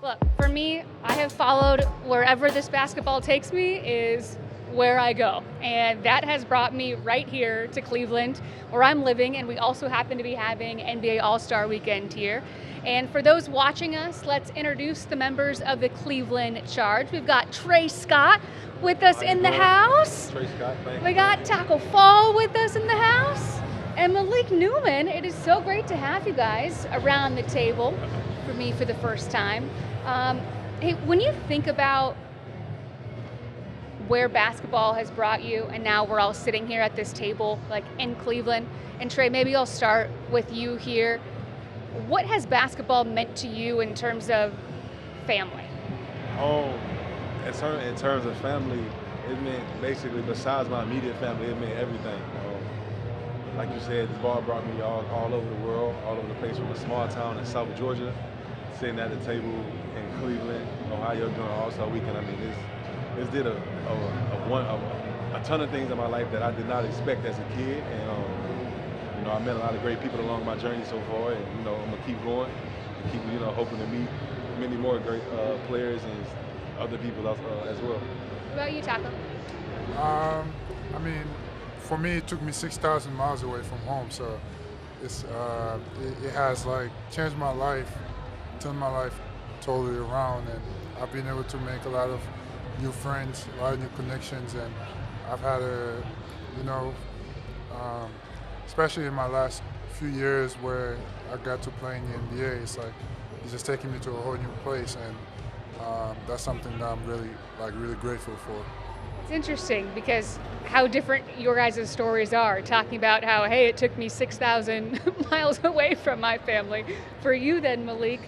Look, for me, I have followed wherever this basketball takes me is where I go. And that has brought me right here to Cleveland, where I'm living, and we also happen to be having NBA All-Star Weekend here. And for those watching us, let's introduce the members of the Cleveland Charge. We've got Trey Scott with us in the house. Trey Scott, thank you. We got Tacko Fall with us in the house. And Malik Newman. It is so great to have you guys around the table for me for the first time. Hey, when you think about where basketball has brought you, and now we're all sitting here at this table, like in Cleveland, and Trey, maybe I'll start with you here. What has basketball meant to you in terms of family? Oh, in terms of family, it meant basically, besides my immediate family, it meant everything. Like you said, this ball brought me all over the world, all over the place, from a small town in South Georgia, sitting at the table in Cleveland, Ohio during All-Star Weekend. I mean, this did a ton of things in my life that I did not expect as a kid, and I met a lot of great people along my journey so far, and I'm gonna keep going, and keep hoping to meet many more great players and other people as well. What about you, Tacko? I mean, for me, it took me 6,000 miles away from home, so it has like changed my life, turned my life totally around, and I've been able to make a lot of new friends, a lot of new connections, and I've had especially in my last few years where I got to play in the NBA, it's just taking me to a whole new place, and that's something that I'm really grateful for. It's interesting because how different your guys' stories are, talking about how, hey, it took me 6,000 miles away from my family. For you then, Malik,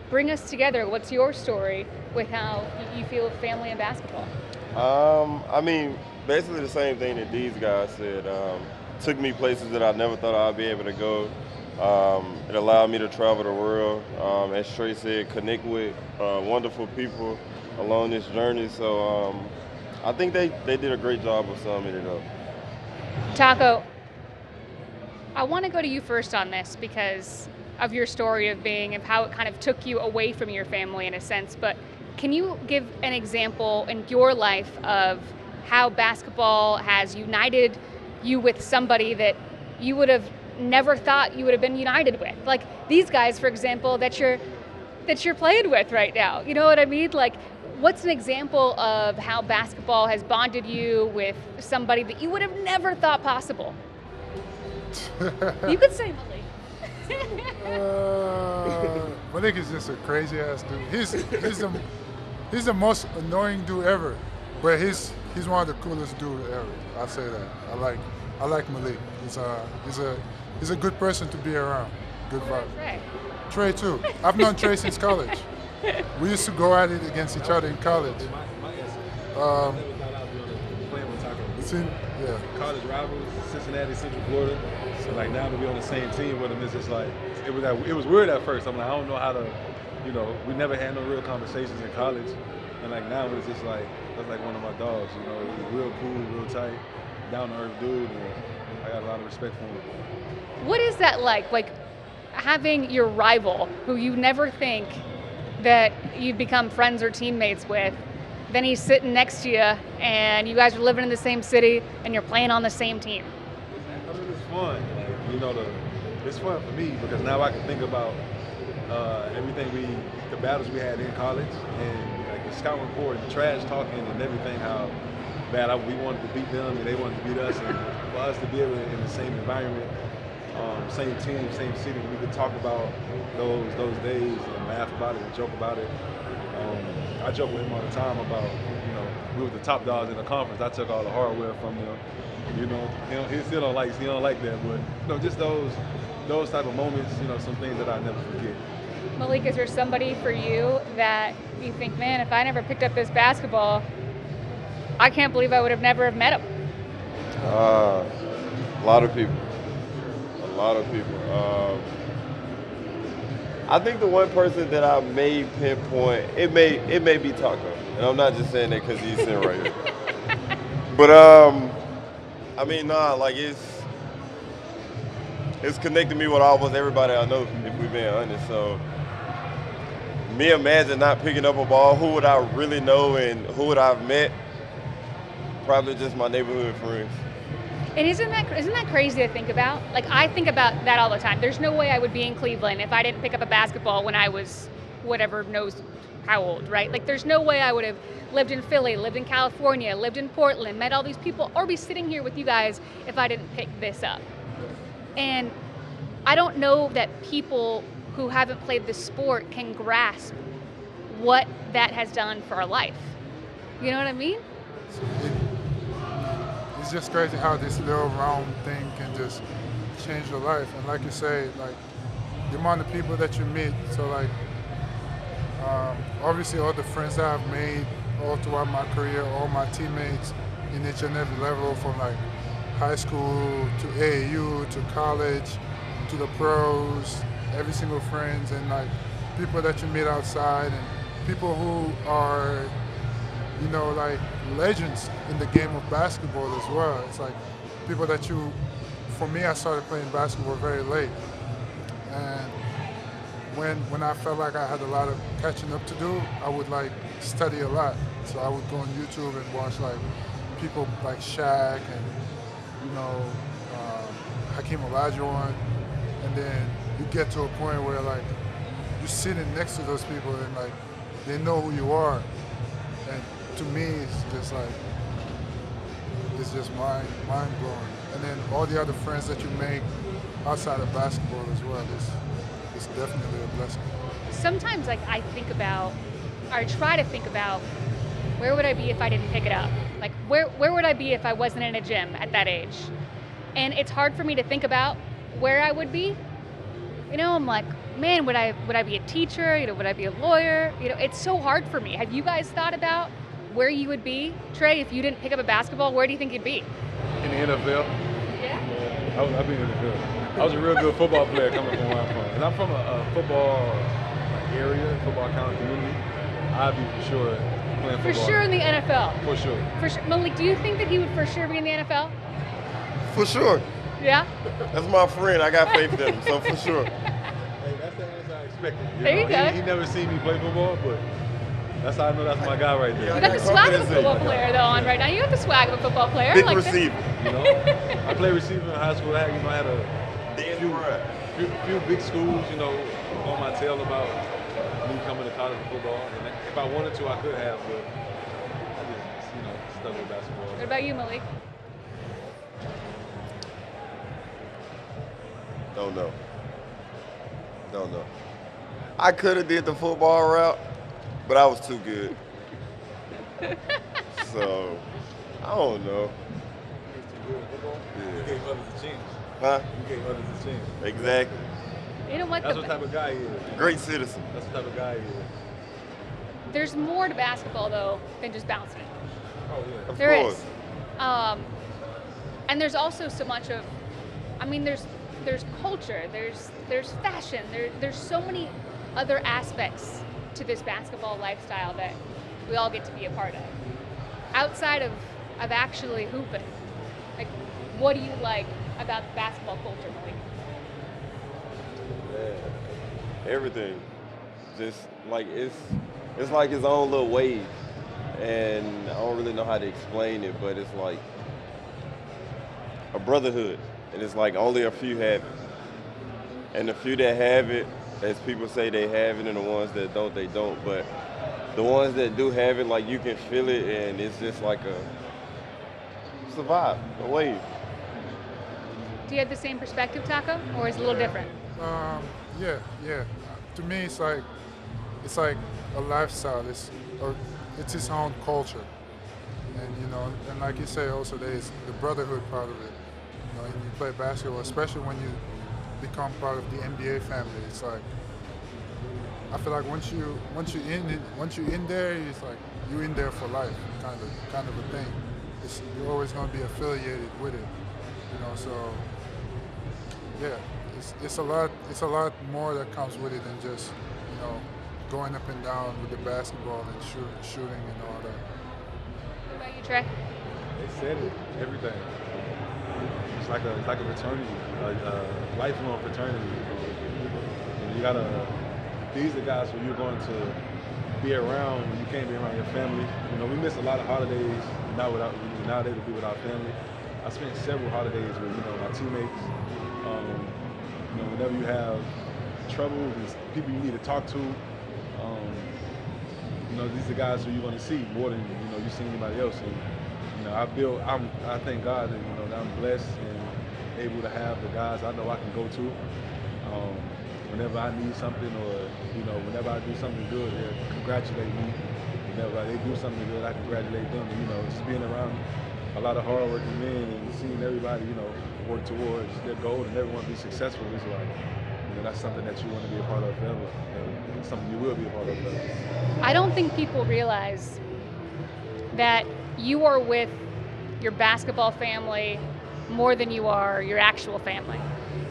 bring us together. What's your story with how you feel family and basketball? I mean, basically the same thing that these guys said. Took me places that I never thought I'd be able to go. It allowed me to travel the world. As Trey said, connect with wonderful people along this journey. So I think they did a great job of summing it up. Tacko, I want to go to you first on this because of your story of how it kind of took you away from your family in a sense, but can you give an example in your life of how basketball has united you with somebody that you would have never thought you would have been united with? Like these guys, for example, that you're playing with right now. You know what I mean? What's an example of how basketball has bonded you with somebody that you would have never thought possible? You could say Malik. Malik is just a crazy ass dude. He's the most annoying dude ever, but he's one of the coolest dudes ever. I'll say that. I like Malik. He's a good person to be around. Good vibe. Trey too. I've known Trey since college. We used to go at it against each other in college. Playing with Tacko. Yeah. College rivals, Cincinnati, Central Florida. So now that we're on the same team with them, it's just it was weird at first. I'm like, I don't know how to, we never had no real conversations in college, and now it's just that's like one of my dogs. He's real cool, real tight, down to earth dude, and I got a lot of respect for him. What is that like? Like having your rival who you never think that you'd become friends or teammates with, then he's sitting next to you and you guys are living in the same city and you're playing on the same team. I mean, it's fun. It's fun for me because now I can think about the battles we had in college, and the scout report, the trash talking, and everything. How bad we wanted to beat them and they wanted to beat us, and for us to be able in the same environment, same team, same city, we could talk about those days and laugh about it and joke about it. I joke with him all the time about, we were the top dogs in the conference. I took all the hardware from them. He still don't like that, but just those type of moments, some things that I never forget. Malik, is there somebody for you that you think, man, if I never picked up this basketball, I can't believe I would have never have met him? A lot of people. I think the one person that I may pinpoint, it may be Tacko, and I'm not just saying that because he's sitting right here. But it's connected me with almost everybody I know, if we're being honest. So me imagine not picking up a ball, who would I really know and who would I have met? Probably just my neighborhood friends. And isn't that crazy to think about? Like, I think about that all the time. There's no way I would be in Cleveland if I didn't pick up a basketball when I was whatever knows how old, right? Like, there's no way I would have lived in Philly, lived in California, lived in Portland, met all these people, or be sitting here with you guys if I didn't pick this up. And I don't know that people who haven't played the sport can grasp what that has done for our life. You know what I mean? It's just crazy how this little round thing can just change your life. And like you say, like the amount of people that you meet. So like, obviously all the friends that I've made all throughout my career, all my teammates in each and every level, from like high school to AAU to college to the pros, every single friends, and like people that you meet outside, and people who are, you know, like legends in the game of basketball as well. It's like people that for me, I started playing basketball very late. And when I felt like I had a lot of catching up to do, I would like study a lot. So I would go on YouTube and watch like people like Shaq and, you know, Hakeem Olajuwon. And then you get to a point where like you're sitting next to those people and like they know who you are. And to me, it's just like, it's just mind blowing. And then all the other friends that you make outside of basketball as well, it's definitely a blessing. Sometimes like I think about, or I try to think about, where would I be if I didn't pick it up? Like where would I be if I wasn't in a gym at that age? And it's hard for me to think about where I would be. You know, I'm like, man, would I be a teacher? You know, would I be a lawyer? You know, it's so hard for me. Have you guys thought about where you would be, Trey, if you didn't pick up a basketball? Where do you think you'd be? In the NFL. Yeah. I've been in the NFL. I was a real good football player coming from where I'm from. And I'm from a football area, football county community. I'd be for sure playing football. For sure in the NFL. For sure. For sure. Malik, do you think that he would for sure be in the NFL? For sure. Yeah? That's my friend. I got faith in him, so for sure. Hey, that's the answer I expected. There you go. He never seen me play football, but that's how I know that's my guy right there. You got the swag of a football player though on right now. You got the swag of a football player. Big like receiver. You know, I played receiver in high school. I had a few big schools, you know, on my tail about me coming to college football. And if I wanted to, I could have, but I just, you know, stuck with basketball. What about you, Malik? Don't know. I could have did the football route, but I was too good. So, I don't know. You gave others a chance. Huh? You gave others a chance. Exactly. You know what? That's what type of guy he is. Great citizen. That's the type of guy he is. There's more to basketball though than just bouncing it. Oh yeah. Of There course. is. And there's also so much of, I mean, there's culture, there's fashion, there's so many other aspects to this basketball lifestyle that we all get to be a part of. Outside of actually hooping, like, what do you like about the basketball culture, Malik? Everything. Just like it's like his own little wave. And I don't really know how to explain it, but it's like a brotherhood. And it's like only a few have it. And the few that have it, as people say they have it, and the ones that don't, they don't. But the ones that do have it, like you can feel it, and it's just like it's a vibe, a wave. Do you have the same perspective, Tacko, or is it a little different? Yeah. To me, it's like a lifestyle. It's its own culture, and you know, and like you say, also there's the brotherhood part of it. You know, and you play basketball, especially when you become part of the NBA family. It's like I feel like once you're in there, it's like you're in there for life, kind of a thing. You're always going to be affiliated with it, you know. So yeah, it's a lot more that comes with it than just, you know, going up and down with the basketball and shooting and all that. What about you, Trey? They said it, everything. It's like a fraternity, a lifelong fraternity. You gotta these are guys who you're going to be around when you can't be around your family. You know, we miss a lot of holidays nowadays to be with our family. I spent several holidays with, you know, my teammates. You know, whenever you have troubles and people you need to talk to, you know, these are guys who you're going to see more than, you know, you see anybody else. And, you know, I thank God that, you know, that I'm blessed and able to have the guys I know I can go to. Whenever I need something, or, you know, whenever I do something good, they congratulate me. Whenever they do something good, I congratulate them. You know, just being around a lot of hardworking men and seeing everybody, you know, work towards their goal and everyone be successful is like, you know, that's something that you want to be a part of forever, and something you will be a part of forever. I don't think people realize that you are with your basketball family more than you are your actual family.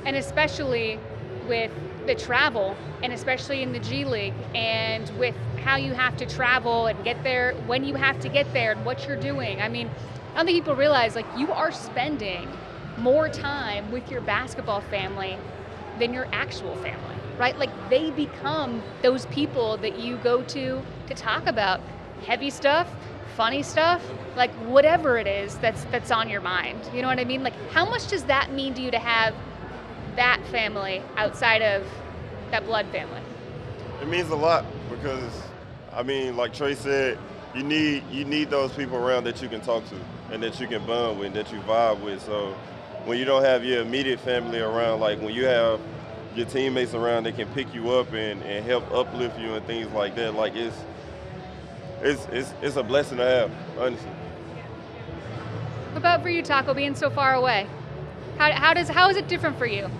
And especially with the travel, and especially in the G League, and with how you have to travel and get there, when you have to get there, and what you're doing. I mean, I don't think people realize, like, you are spending more time with your basketball family than your actual family, right? Like, they become those people that you go to talk about heavy stuff, funny stuff, like whatever it is that's on your mind. You know what I mean? Like, how much does that mean to you to have that family outside of that blood family? It means a lot because, I mean, like Trey said, you need those people around that you can talk to and that you can bond with, that you vibe with. So when you don't have your immediate family around, like when you have your teammates around that can pick you up and help uplift you and things like that, like it's a blessing to have, honestly. What about for you, Tacko, being so far away? How is it different for you?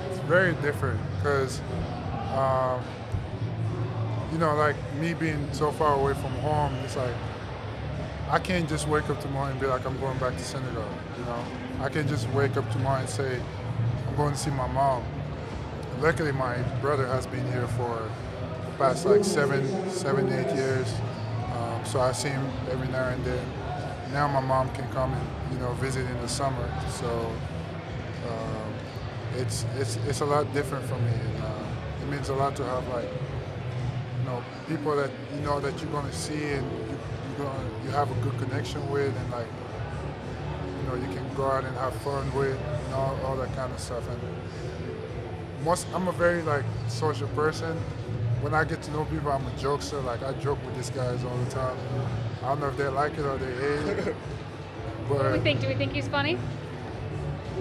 It's very different because, you know, like me being so far away from home, it's like I can't just wake up tomorrow and be like, I'm going back to Senegal. You know, I can just wake up tomorrow and say, I'm going to see my mom. Luckily, my brother has been here for the past like 7, 8 years. So I see him every now and then. Now my mom can come and, you know, visit in the summer. So it's a lot different for me. And, it means a lot to have, like, you know, people that you know that you're going to see and you have a good connection with, and, like, you know, you can go out and have fun with, and all that kind of stuff. And I'm a very, like, social person. When I get to know people, I'm a jokester. Like, I joke with these guys all the time. I don't know if they like it or they hate it. But What do we think? Do we think he's funny?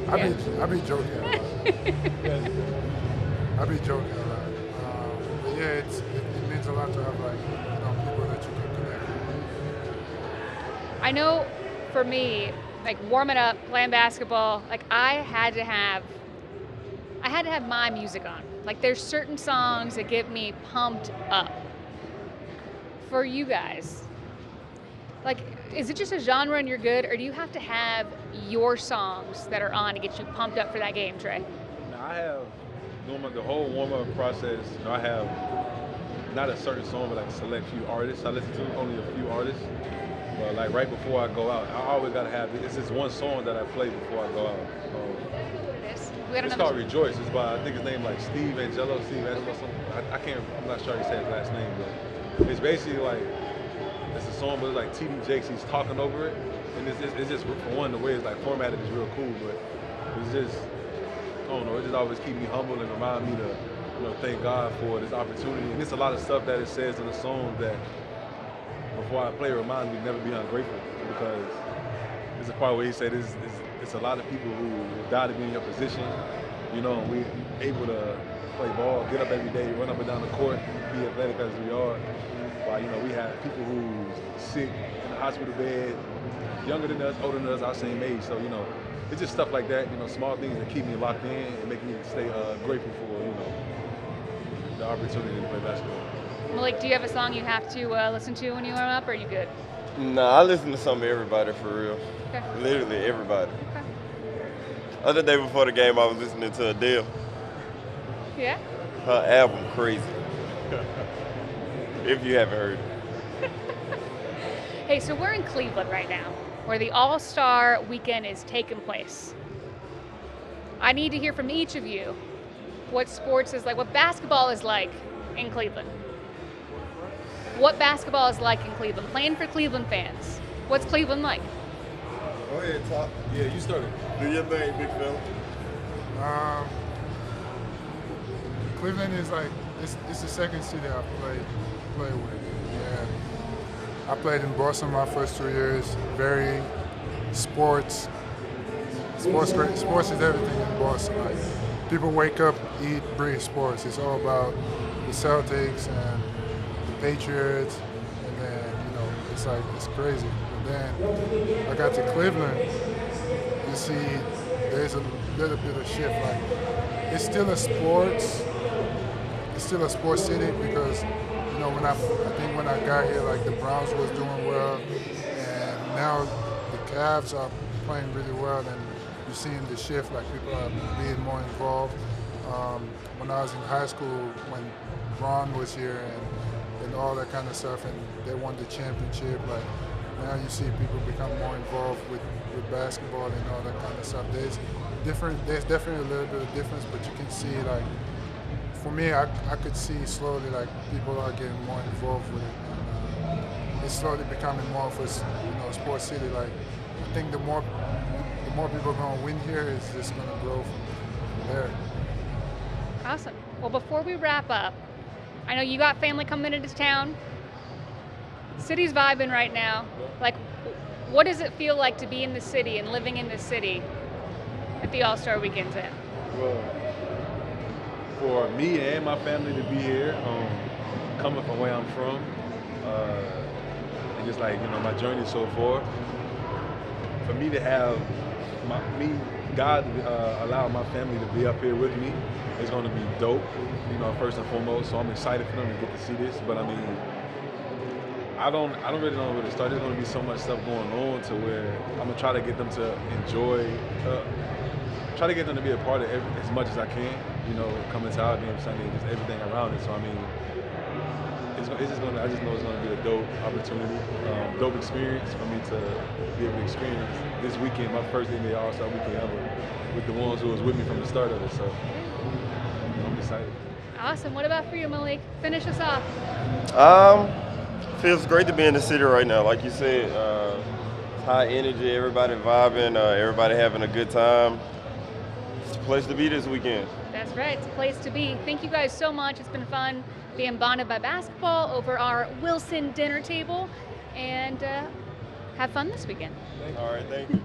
I be joking a lot. I be joking a lot. But yeah, it means a lot to have, like, you know, people that you can connect with. I know for me, like, warming up, playing basketball, like, I had to have my music on. Like, there's certain songs that get me pumped up. For you guys, like, is it just a genre and you're good, or do you have to have your songs that are on to get you pumped up for that game, Trey? Now, I have the whole warm-up process. You know, I have not a certain song, but like a select few artists I listen to, only a few artists. But like right before I go out, I always gotta have it's just one song that I play before I go out. It's called Rejoice. It's by, I think his name, like Steve Angelo, something. I'm not sure he said his last name, but it's basically like, it's a song, but it's like T.D. Jakes, he's talking over it. And it's just, for one, the way it's like formatted is real cool, but it's just, I don't know, it just always keep me humble and remind me to, you know, thank God for this opportunity. And it's a lot of stuff that it says in the song that, before I play, reminds me to never be ungrateful, because there's a part where he said it's a lot of people who die to be in your position, you know, and we able to play ball, get up every day, run up and down the court, be athletic as we are. While, you know, we have people who's sick in the hospital bed, younger than us, older than us, our same age. So, you know, it's just stuff like that, you know, small things that keep me locked in and make me stay grateful for, you know, the opportunity to play basketball. Malik, do you have a song you have to listen to when you warm up, or are you good? Nah, I listen to some of everybody for real. Okay. Literally everybody. Okay. Other day before the game, I was listening to Adele. Yeah? Her album, Crazy. If you haven't heard it. Hey, so we're in Cleveland right now, where the All-Star Weekend is taking place. I need to hear from each of you what sports is like, what basketball is like in Cleveland? What basketball is like in Cleveland? Playing for Cleveland fans. What's Cleveland like? Go ahead, talk. Yeah, you started. Do your thing, big fella. Cleveland is like it's the second city I play with. Yeah, I played in Boston my first 2 years. Very sports. Sports is everything in Boston. Like people wake up, eat, breathe sports. It's all about the Celtics and the Patriots, and then it's crazy. And then I got to Cleveland. You see, there's a little bit of shift. Like it's still a sports city because when I got here, like the Browns was doing well, and now the Cavs are playing really well, and you're seeing the shift. Like people are being more involved. When I was in high school, when Ron was here and all that kind of stuff, and they won the championship, like now you see people become more involved with basketball and all that kind of stuff. There's definitely a little bit of difference, but you can see like. For me, I could see slowly like people are getting more involved with it. And, it's slowly becoming more of a sports city. Like I think the more people are going to win here, it's just going to grow from there. Awesome. Well, before we wrap up, I know you got family coming into town. City's vibing right now. Like, what does it feel like to be in the city and living in the city at the All-Star Weekend's end? Well, for me and my family to be here, coming from where I'm from, and just like my journey so far, for me to have God allowed my family to be up here with me, it's going to be dope, first and foremost. So I'm excited for them to get to see this. But I mean, I don't really know where to start. There's going to be so much stuff going on to where I'm gonna try to get them to enjoy. Try to get them to be a part of as much as I can, coming to our game Sunday, just everything around it. So I mean, I just know it's gonna be a dope opportunity, dope experience for me to be able to experience this weekend, my first NBA All-Star weekend ever, with the ones who was with me from the start of it. So I'm excited. Awesome. What about for you, Malik? Finish us off. Feels great to be in the city right now. Like you said, high energy, everybody vibing, everybody having a good time. It's a place to be this weekend. That's right. It's a place to be. Thank you guys so much. It's been fun being bonded by basketball over our Wilson dinner table. And have fun this weekend. All right, thank you.